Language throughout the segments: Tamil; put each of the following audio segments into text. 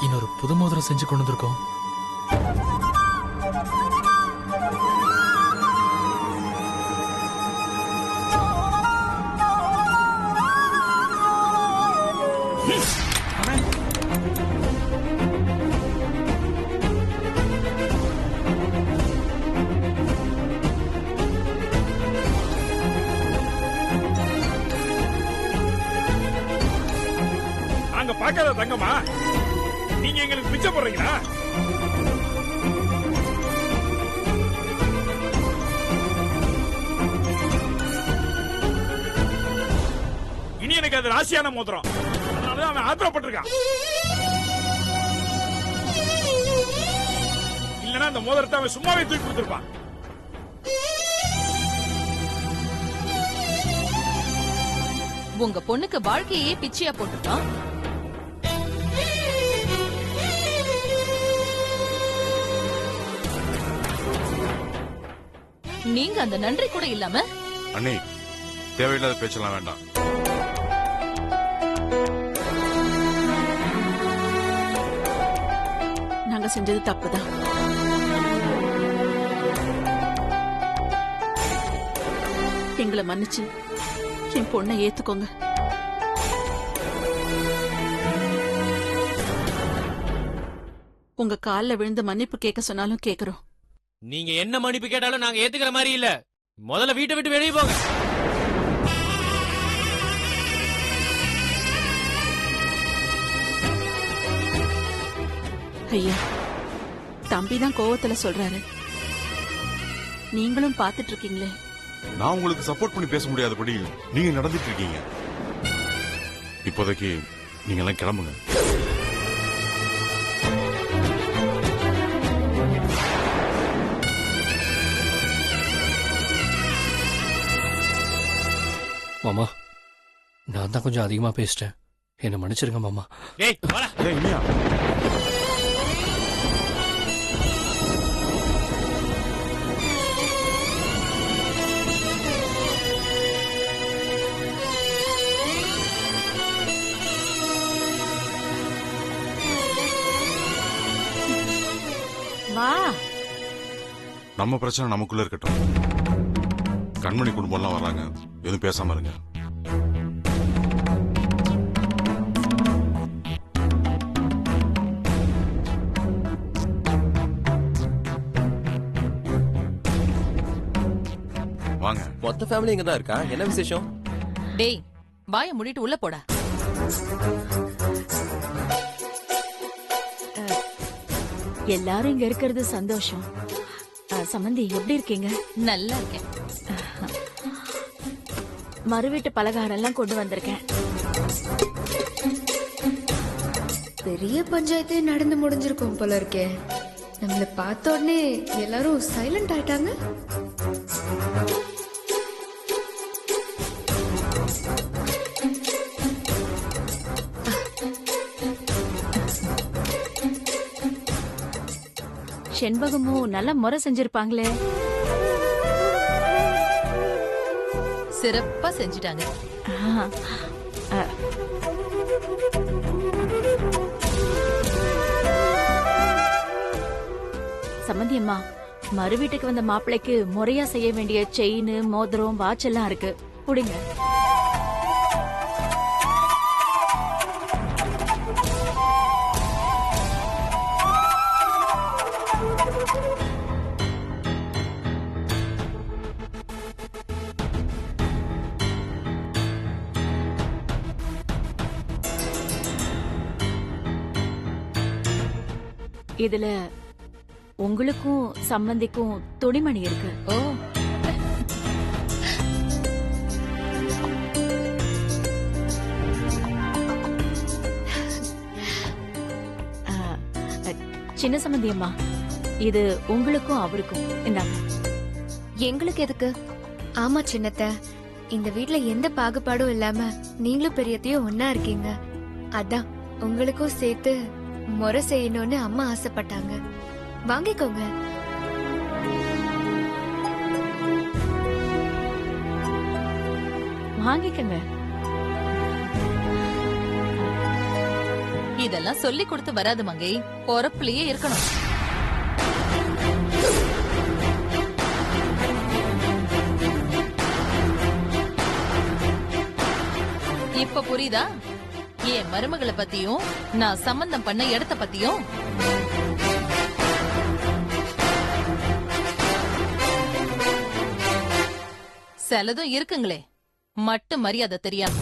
இன்னொரு புது மோதிரம் செஞ்சு கொண்டு வந்திருக்கோம். நாங்க பாக்காத தங்கம்மா, நீங்க எங்களுக்கு பிச்சை போடுறீங்களா? இனி எனக்கு அது ராசியான மோதிரம், அதனாலதான் அவன் ஆத்திரப்பட்டிருக்கான். இல்லனா அந்த மோதிரத்தை அவன் சும்மாவே தூக்கி கொடுத்திருப்பான். உங்க பொண்ணுக்கு வாழ்க்கையே பிச்சையா போட்டுட்டான். நீங்க அந்த நன்றி கூட இல்லாம. அண்ணி, தேவையில்லாத பேச்செல்லாம் வேண்டாம். நாங்க செஞ்சது தப்புதான். எங்களை மன்னிச்சு என் பொண்ணை ஏத்துக்கோங்க. உங்க கால்ல விழுந்து மன்னிப்பு கேட்க சொன்னாலும் கேக்குறோம். நீங்க என்ன மன்னிப்பு கேட்டாலும் நாங்க ஏத்துக்கிற மாதிரி இல்ல. முதல்ல வீட்டை விட்டு வெளியே போங்க. ஐயா, தம்பிதான் கோவத்துல சொல்றாரு. நீங்களும் பாத்துட்டு இருக்கீங்களே. நான் உங்களுக்கு சப்போர்ட் பண்ணி பேச முடியாதபடி நீங்க நடந்துட்டு இருக்கீங்க. இப்போதைக்கு நீங்க எல்லாம் கிளம்புங்க. மாமா, நான் தான் கொஞ்சம் அதிகமா பேசிட்டேன், என்ன மன்னிச்சிருங்க மாமா. டேய் வாடா. ஏய் இனியா, வா. நம்ம பிரச்சனை நமக்குள்ள இருக்கட்டும். கண்மணி குடும்பம் எல்லாம் வர்றாங்க, எதுவும் பேசாம இருங்க. வாங்க. மொத்த ஃபேமிலி இங்க தான் இருக்கா? என்ன விசேஷம்? டேய், வாயை மூடிட்டு உள்ள போடா. எல்லாரும் இங்க இருக்கிறது சந்தோஷம். சமந்தி எப்படி இருக்கீங்க? நல்லா இருக்கேன். மறுவீட்டு பலகாரம் எல்லாம் கொண்டு வந்திருக்கேன். பெரிய பஞ்சாயத்தே நடந்து முடிஞ்சிருக்கோம் போல இருக்கே. நம்மள பார்த்த உடனே எல்லாரும் சைலண்ட் ஆயிட்டாங்க. செண்பகமும் நல்ல முறை செஞ்சிருப்பாங்களே. சிறப்பா செஞ்சுட்டாங்க. சம்மந்தி அம்மா, மறு வீட்டுக்கு வந்த மாப்பிள்ளைக்கு முறையா செய்ய வேண்டிய செயின், மோதிரம், வாட்ச் எல்லாம் இருக்கு. குடிங்க. இதுல உங்களுக்கும் சம்பந்திக்கும் துணிமணி இருக்கு. ஓ, சின்ன சம்பந்தி அம்மா, இது உங்களுக்கும் அவருக்கும். இந்தாங்க. எங்களுக்கு எதுக்கு? ஆமா சின்னத்த, இந்த வீட்ல எந்த பாகுபாடும் இல்லாம நீங்களும் பெரியத்தையும் ஒன்னா இருக்கீங்க. அதான் உங்களுக்கும் சேர்த்து முறை செய்யணும்னு அம்மா ஆசைப்பட்டாங்க. வாங்கிக்கோங்க. வாங்கிக்கங்க. இதெல்லாம் சொல்லி கொடுத்து வராது மங்கை, பொறப்புலயே இருக்கணும். இப்ப புரியுதா என் மருமகளை பத்தியும் நான் சம்பந்தம் பண்ண இடத்த பத்தியும்? சிலதும் இருக்குங்களே மட்டு மரியாதை தெரியாம.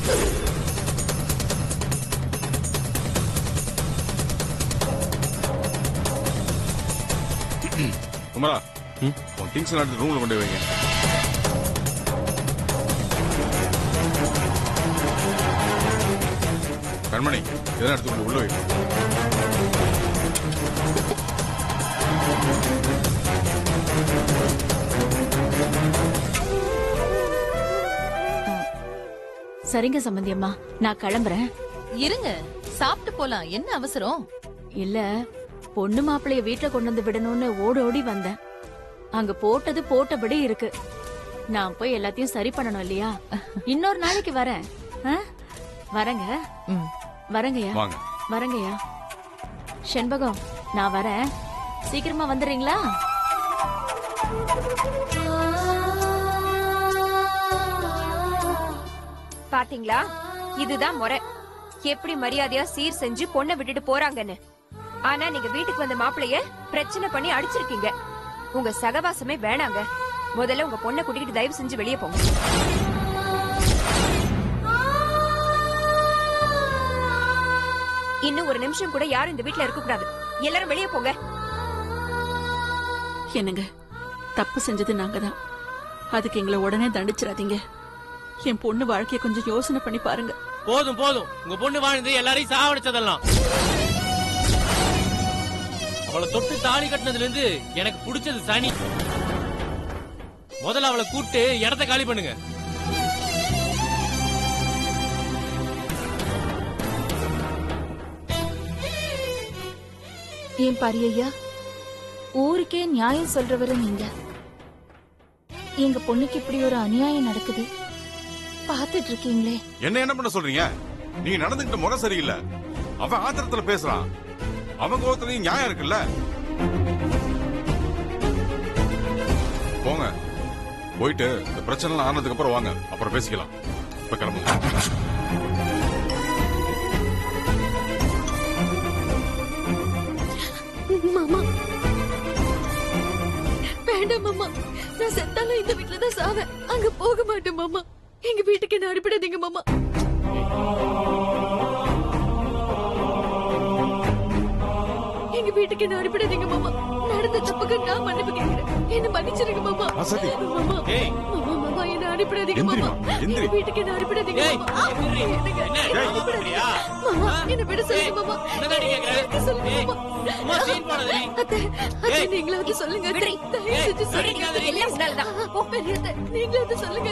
குமரா உன் திங்ஸ் எடுத்து ரூம்ல கொண்டு வைங்க. கண்மணி இதெல்லாம் எடுத்து கொண்டு உள்ள வைங்க. சரிங்க சம்பந்தி அம்மா, நான் கிளம்புறேன். இருங்க, சாப்பிட்டு போலாம். என்ன அவசரம்? இல்ல, பொண்ணு மாப்பிளைய வீட்டுல கொண்டு வந்து விடணும்னு ஓடி ஓடி வந்தேன். அங்க போட்டது போட்டபடி இருக்கு. நான் போய் எல்லாத்தையும் சரி பண்ணணும் இல்லையா? இன்னொரு நாளைக்கு வரேன். வரேங்க. வரேங்கய்யா. வரேங்கய்யா. செண்பகம், நான் வரேன். சீக்கிரமா வந்துடுறீங்களா? பாத்தீங்களா, இதுதான் முறை. எப்படி மரியாதையா சீர் செஞ்சு பொண்ணை விட்டுட்டு போறாங்கன்னு. ஆனா நீங்க வீட்டுக்கு வந்த மாப்பிளைய பிரச்சனை பண்ணி அடிச்சிருக்கீங்க. உங்க சகவாசமே வேணாங்க. முதல்ல உங்க பொண்ணை கூட்டிட்டு தயவு செஞ்சு வெளியே போங்க. இன்னும் ஒரு நிமிஷம் கூட யாரும் இந்த வீட்டுல இருக்க கூடாது. எல்லாரும் வெளியே போங்க. என்னங்க, தப்பு செஞ்சது நாங்க தான். அதுக்கு எங்களை உடனே தண்டிச்சிடாதீங்க. என் பொண்ணு வாழ்க்கைய கொஞ்சம் யோசனை பண்ணி பாருங்க. போதும் போதும், உங்க பொண்ணு வாழ்ந்து எல்லாரையும் சாவடிச்சதெல்லாம். அவளை தொட்டு தாலி கட்டினதுல இருந்து எனக்கு பிடிச்சது சனி. முதல்ல அவளை கூப்பிட்டு இடத்த காலி பண்ணுங்க. ஏன் பாரியையா, ஊருக்கே நியாயம் சொல்றவரு நீங்க. எங்க பொண்ணுக்கு இப்படி ஒரு அநியாயம் நடக்குது, பாத்துட்டு இருக்கீங்களே. என்ன பண்ண சொல்றீங்க? நீங்க நடந்துகிட்ட முறை சரியில்லை. அவன் ஆத்திரத்துல பேசுறான். அவன் கோவத்துலயும் நியாயம் இருக்குல்ல. போங்க, போயிட்டு இந்த பிரச்சனை ஆனதுக்கு அப்புறம் வாங்க, அப்புறம் பேசிக்கலாம். இப்ப கிளம்புங்க. மாமா, வேண்டாம் மாமா. நான் செத்தாலும் இந்த வீட்டுல தான் சாவேன். அங்க போக மாட்டேன் மாமா. எங்க வீட்டுக்கு என்ன அனுப்பிடாதீங்க மாமா. எங்க வீட்டுக்கு என்ன அனுப்பிடாதீங்க மாமா. நடந்த தப்புக்கு நான் மன்னிப்பு கேட்கிறேன். என்ன மன்னிச்சிருங்க மாமா. மாமா, மாமா, என்ன அனுப்பிடாதீங்க மாமா. எங்க வீட்டுக்கு என்ன அனுப்பிடாதீங்க மாமா. மாமா, என்ன விட சொல்லுங்க மாமா. சொல்லுங்க மாமா. அத்தை, நீங்களாவது சொல்லுங்க. தயவு செஞ்சு சொல்லுங்க. எல்லாம் உன்னாலதான். நீங்களாவது சொல்லுங்க.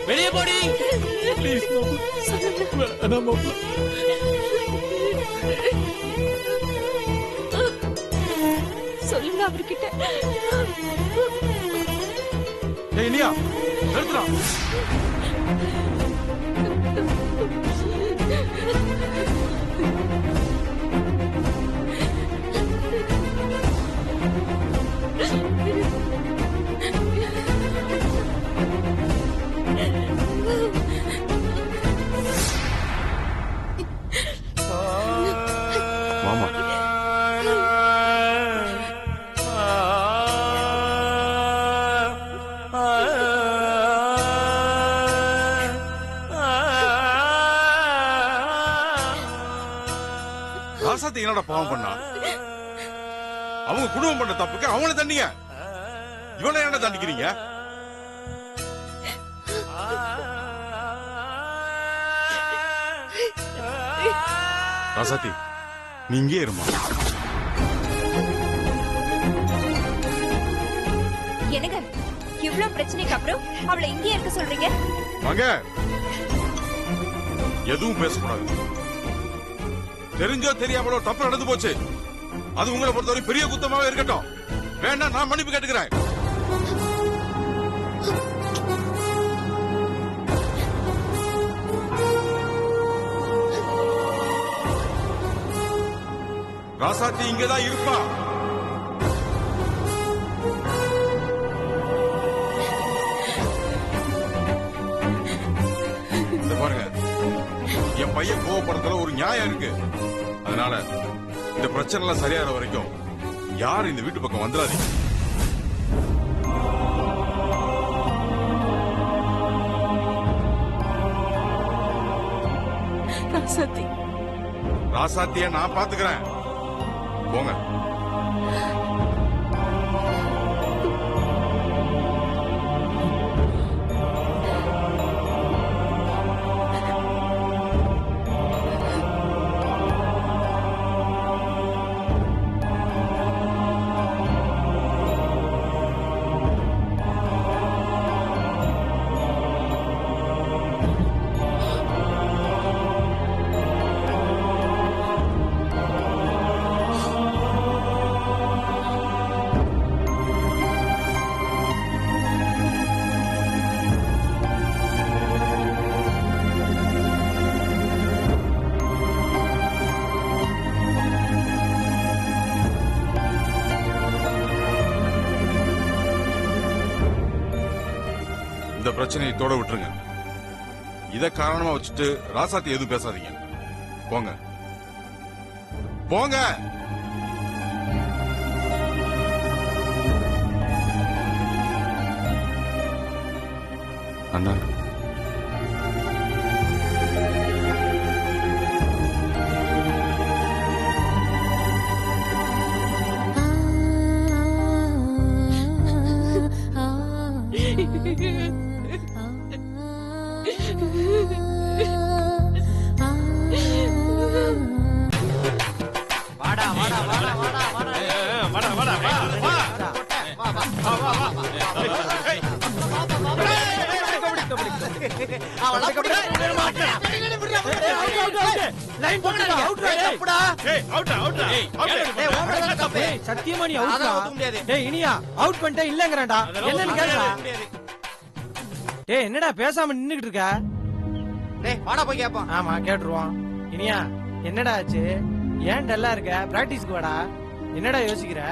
வெளியே போடி. சொல்லுங்க அவர்கிட்ட. டேய் இனியா நிறுத்துடா. மாமா ராசாத்தி என்னடா பாவம் பண்ணா? அவங்க குடும்பம் பண்ண தப்புக்கு அவங்கள தண்டிங்க. இவனை என்ன தண்டிக்கிறீங்க? ராசாத்தி நீ இங்கே இருமா. என்னங்க இவ்ளோ பிரச்சனைக்கு அப்புறம் அவளை இங்கே இருக்க சொல்றீங்க? வாங்க. எதுவும் பேசக்கூடாது. தெரிஞ்சோ தெரியாமலோ தப்பு நடந்து போச்சு. அது உங்களை பொறுத்தவரை பெரிய குத்தமாவே இருக்கட்டும். வேண்டாம், நான் மன்னிப்பு கேட்டுக்கிறேன். ராசாத்தி இங்கதான் இருப்பா. இந்த பாருங்க, என் பையன் கோவப்படுறதுல ஒரு நியாயம் இருக்கு. அதனால இந்த பிரச்சனை எல்லாம் சரியாகிற வரைக்கும் யாரும் இந்த வீட்டு பக்கம் வந்துடாதீங்க. ராசாத்தி, ராசாத்திய நான் பாத்துக்கிறேன். போங்க. இந்த பிரச்சனையை தோட விட்டுருங்க. இத காரணமா வச்சுட்டு ராசாத்தி எதுவும் பேசாதீங்க. போங்க போங்க. அண்ணா, சத்தியமா நீ இனியா அவுட் பண்ணிட்ட இல்லங்கறடா. என்னன்னு கேக்குறா? டேய் என்னடா பேசாம நின்னுகிட்டு இருக்க? டேய் வாடா போய் கேப்போம். ஆமா கேட்டுருவோம். இனியா என்னடா ஆச்சு? ஏன் டல்லா இருக்க? பிராக்டிஸ்க்கு வாடா. என்னடா யோசிக்கிற?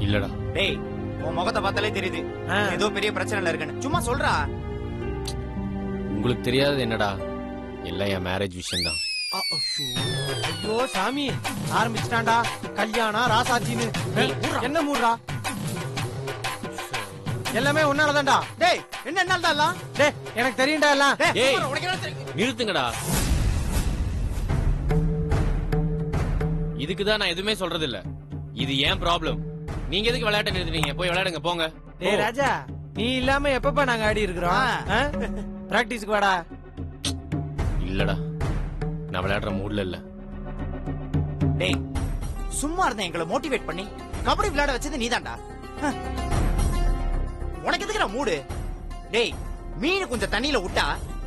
இல்லடா. டேய் உன் முகத்தை பார்த்தாலே தெரியுது ஏதோ பெரிய பிரச்சனைல இருக்குன்னு. சும்மா சொல்றா. உங்களுக்கு தெரியாதது என்னடா? எல்லாம் என் மேரேஜ் விஷயம் தான். ஐயோ சாமி ஆரம்பிச்சிட்டான்டா கல்யாணம் ராசாத்தின்னு. என்ன மூடுறா? எல்லாமே உன்னாலதான்டா. டேய் என்ன என்னாலதான் எல்லாம்? டேய் எனக்கு தெரியும்டா எல்லாம். டேய் நிறுத்துங்கடா. இதுக்குதான் நான் எதுவுமே சொல்றது இல்ல. இது ஏன் ப்ராப்ளம். நீங்க எதுக்கு விளையாட்ட நிறுத்துறீங்க? போய் விளையாடுங்க போங்க. டேய் ராஜா, நீ இல்லாம எப்பப்பா நாங்க ஆடி இருக்கிறோம்? பிராக்டிஸ்க்கு வாடா. இல்லடா, நான் விளையாடுற மூட்ல இல்ல. டேய் சும்மா இருந்த எங்களை மோட்டிவேட் பண்ணி கபடி விளையாட வச்சது நீதான்டா. உனக்கு எதுக்குடா மூடு? டேய் மீன் கொஞ்சம் தண்ணியில விட்டா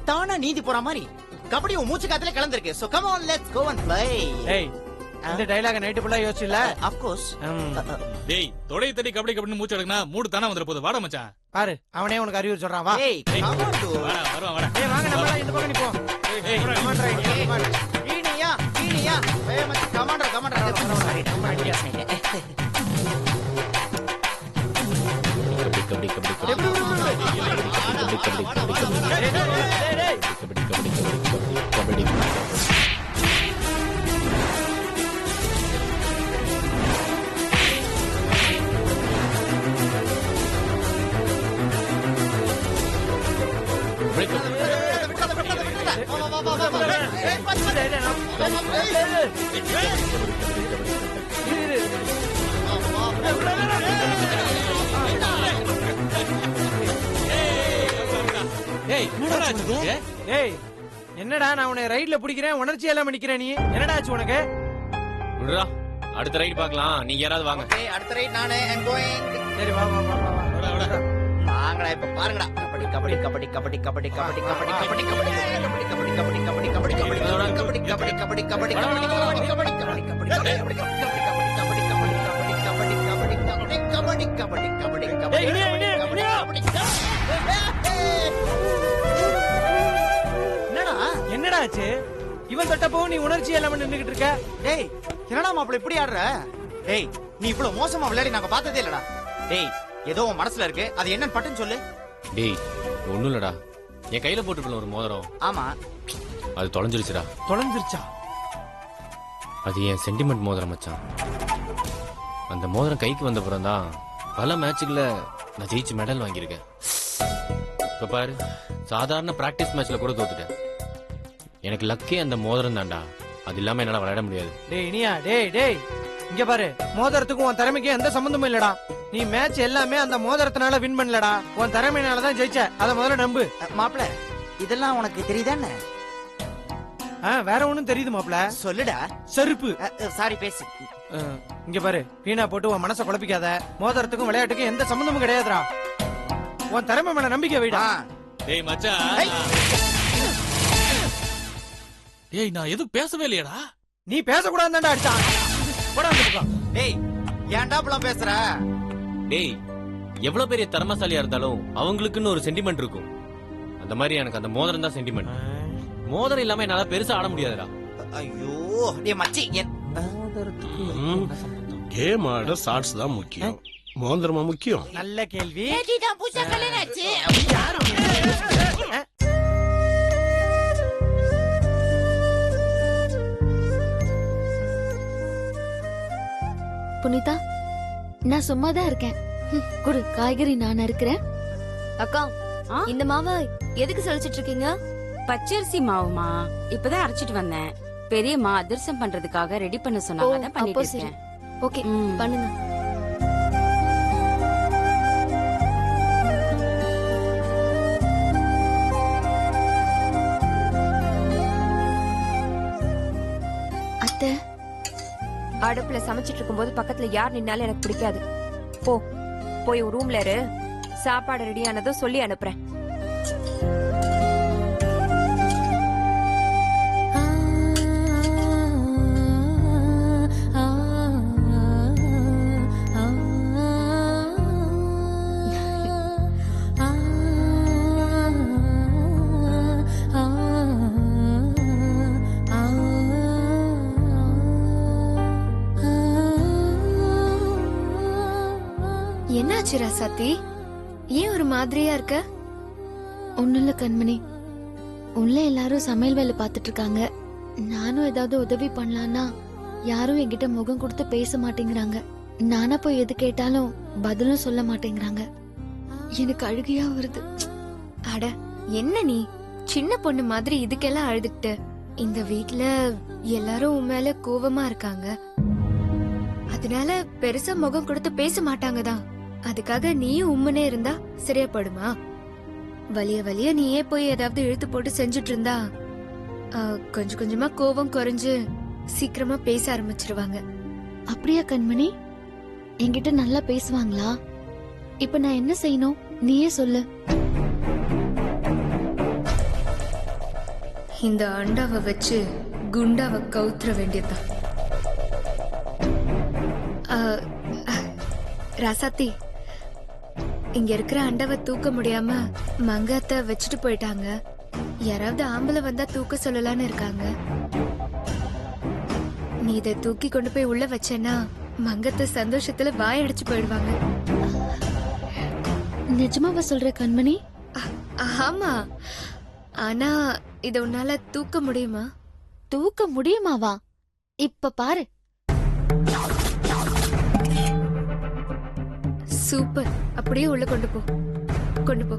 தானா நீந்தி போற மாதிரி கபடி உன் மூச்சு காத்துல கலந்திருக்கு. So come on, let's go and play. டேய் இந்த டயலாக நைட் ஃபுல்லா யோசிச்சல? Of course. டேய் தொடைய தட்டி கபடி கபடின்னு மூச்சு எடுக்கனா மூடு தானே வந்துட போகுது. வாடா மச்சான். பாரு அவனே உனக்கு அறிவுரை சொல்றான். வா ஏய் கமாண்டோ வாடா வருவா வாடா. ஏய் வாங்க நம்ம இந்த பக்கம் நிப்போம். ஏய் கமாண்டரா இனியா ஈனியா ஏய் மச்சி கமாண்டர் கபடி கபடி கபடி கபடி கபடி கபடி கபடி. ஏய் என்னடா நான் உன்னை ரைட்ல பிடிக்கிறேன், உணர்ச்சி எல்லாம் நிக்கிறேன். நீ என்னடா ஆச்சு உனக்கு? விடுடா, அடுத்த ரைடு பார்க்கலாம். நீங்க யாராவது வாங்க. ஏய் அடுத்த ரைட் நானே ஐம் கோயிங். சரி வா வா வா வா. வாங்கடா இப்ப பாருங்கடா. கபடி கபடி கபடி கபடி கபடி கபடி கபடி கபடி கபடி கபடி கபடி கபடி கபடி கபடி கபடி கபடி கபடி கபடி என்னடா ஆச்சு? இவன் தொட்டப்போ நீ உணர்ச்சி எல்லாம் நின்னுகிட்டு இருக்க. டேய் என்னடா மாப்பிள்ள இப்படி ஆடுற? டேய் நீ இவ்வளவு மோசமா விளையாடி நாங்க பார்த்ததே இல்லடா. டேய் ஏதோ உன் மனசுல இருக்கு, அது என்னன்னு பட்டுன்னு சொல்லு. டேய் ஒண்ணும் இல்லடா, என் கையில போட்டுருப்பல ஒரு மோதிரம். ஆமா அது தொலைஞ்சிருச்சுடா. தொலைஞ்சிருச்சா? அது என் சென்டிமெண்ட் மோதிரம் மச்சான். அந்த மோதிரம் கைக்கு வந்த அப்புறம் தான் பல மேட்சுகளை நான் ஜெயிச்சு மெடல் வாங்கியிருக்கேன். இப்ப பாரு, சாதாரண பிராக்டிஸ் மேட்ச்ல கூட தோத்துட்டேன். எனக்கு லக்கே அந்த மோதிரம் தான்டா. அது இல்லாம என்னால விளையாட முடியாது. டேய் இனியா, டேய் இங்க பாரு, மோதிரத்துக்கும் உன் திறமைக்கும் எந்த சம்பந்தமும் இல்லடா. நீ மேட்ச் எல்லாமே அந்த மோதிரத்தினால வின் பண்ணலடா, உன் திறமையினாலதான் ஜெயிச்ச. அத முதல்ல நம்பு. மாப்பிள்ள இதெல்லாம் உனக்கு தெரியுதானே? வேற ஒண்ணும் தெரியுது மாப்பிள்ள. சொல்லுடா. செருப்பு. சாரி பேசு. இங்க பாரு, வீணா போட்டு உன் மனசை குழப்பிக்காத. மோதிரத்துக்கும் விளையாட்டுக்கும் எந்த சம்பந்தமும் கிடையாதுடா. உன் திறமை மேல நம்பிக்கை வைடா. டேய் மச்சான். ஏய் நான் எதுவும் பேசவே இல்லையடா. நீ பேசக்கூடாதுன்னு அடிச்சான். போடா அந்த பக்கம். டேய் ஏன்டா இப்பலாம் பேசுற? டேய் எவ்வளவு பெரிய திறமசாலியா இருந்தாலும் அவங்களுக்குன்னு ஒரு சென்டிமெண்ட் இருக்கும். அந்த மாதிரி எனக்கு அந்த மோதிரம் தான் சென்டிமெண்ட். மோதிரம் இல்லாம என்னால பெருசா ஆட முடியாதுடா. ஐயோ டேய் மச்சி கேம் ஆட ஷாட்ஸ் தான் முக்கியம், மோதிரமா முக்கியம். நல்ல கேள்வி. புனிதா, நான் சும்மா தான் இருக்கேன். குடு, காய்கறி நான் இருக்கிறேன். அக்கா இந்த மாவை எதுக்கு சலிச்சிட்டு இருக்கீங்க? பச்சரிசி மாவுமா, இப்பதான் அரைச்சிட்டு வந்தேன். பெரியம்மா அதிரசம் பண்றதுக்காக ரெடி பண்ண சொன்னாங்க, அதான் பண்ணிட்டு இருக்கேன். ஓகே பண்ணுங்க. அத்தை, அடுப்புல சமைச்சிட்டு இருக்கும்போது பக்கத்துல யார் நின்னாலும் எனக்கு பிடிக்காது. போ போய் ரூம்ல இரு. சாப்பாடு ரெடி ஆனதும் சொல்லி அனுப்புறேன். என்னாச்சு ராசாத்தி? ஏன் ஒரு மாதிரியா இருக்க? ஒண்ணும் இல்ல கண்மணி, உள்ள எல்லாரும் சமையல் வேலை பார்த்துட்டு இருக்காங்க. நானும் ஏதாவது உதவி பண்ணலான்னா யாரும் என்கிட்ட முகம் கொடுத்து பேச மாட்டேங்கிறாங்க. நானா போய் எது கேட்டாலும் பதிலும் சொல்ல மாட்டேங்கிறாங்க. எனக்கு அழுகையா வருது. அட என்ன நீ சின்ன பொண்ணு மாதிரி இதுக்கெல்லாம் அழுதுட்டு? இந்த வீட்ல எல்லாரும் உன் மேல கோவமா இருக்காங்க, அதனால பெருசா முகம் கொடுத்து பேச மாட்டாங்க தான். அதுக்காக நீயும் உம்முனே இருந்தா சரியாப்படுமா? வலிய வலிய நீயே போய் ஏதாவது இழுத்து போட்டு செஞ்சுட்டு இருந்தா கொஞ்சம் கொஞ்சமா கோவம் குறைஞ்சு சீக்கிரமா பேச ஆரம்பிச்சிருவாங்க. அப்படியா கண்மணி? என்கிட்ட நல்லா பேசுவாங்களா? இப்ப நான் என்ன செய்யணும், நீயே சொல்லு. இந்த அண்டாவை வச்சு குண்டாவை கவுத்துற வேண்டியதுதான். ராசாத்தி இங்க இருக்கிற அண்டவை தூக்க முடியாம மங்காத்த வச்சுட்டு போயிட்டாங்க. யாராவது ஆம்பளை வந்தா தூக்க சொல்லலான்னு இருக்காங்க. நீ இதை தூக்கி கொண்டு போய் உள்ள வச்சேன்னா மங்கத்த சந்தோஷத்துல வாயடிச்சு போயிடுவாங்க. நிஜமாவா சொல்ற கண்மணி? ஆமா, ஆனா இத உன்னால தூக்க முடியுமா? தூக்க முடியுமாவா? இப்ப பாரு. சூப்பர், அப்படியே உள்ள கொண்டு போ, கொண்டு போ.